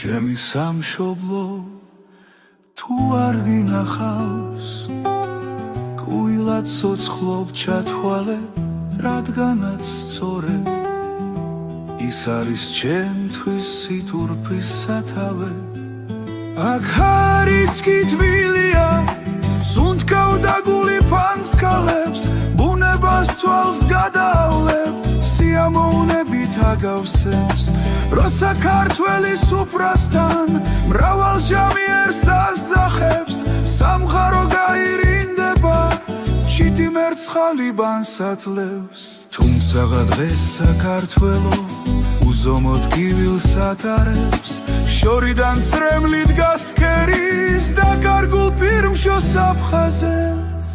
ჩემი სამშობლო თუ არ გინახავს კუილად ცოცხლობ ჩათვალე რადგანაც სწორედ ის არის ჩემთვის სიტურფის სათავე აქ არის კი თბილია სუნთქავ და გული ფანსკალებს ბუნებას თვალს გადავლებ სიამოვნებით აგავსებს როცა ქართველი სუფრასთან მრავალ ჟამიერს დასძახებს სამხარო გაირინდება ჩიტი მერცხალი ბანსაცლევს თუმცაღა დღეს საქართველო უზომოდ გივილს ატარებს შორიდან სრემლი დგას ცქერის და კარგულ პირმშო საფხაზეს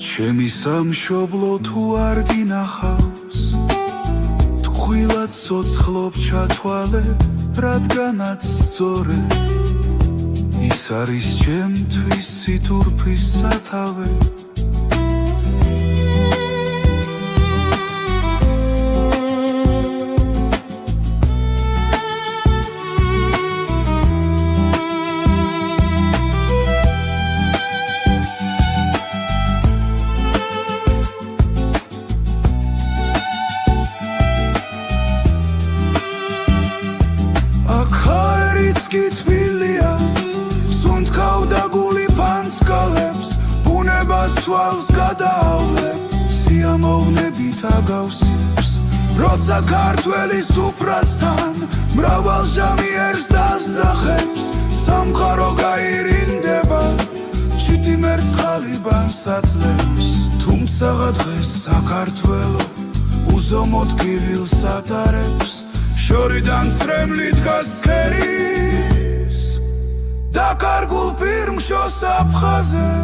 ჩემი სამშობლო თუ არ გინახავს ტყუილად ცოცხლობ ჩათვალე რადგანაც სწორედ ის არის ჩემთვის სიტურფის სათავე თბილია სუნთქავ და გული ფანსკალებს ბუნებას თვალს გადავლებ სიამოვნებით აგავსებს როცა ქართველი სუფრასთან მრავალ ჟამიერს დასძახებს სამყარო გაირინდება ჩიტი მერცხალი ბანსაცლევს თუმცაღა დღეს საქართველო უზომოდ გივილს ატარებს შორიდან სრემლი დგას ცქერის და კარგულ პირმშო საფხაზეს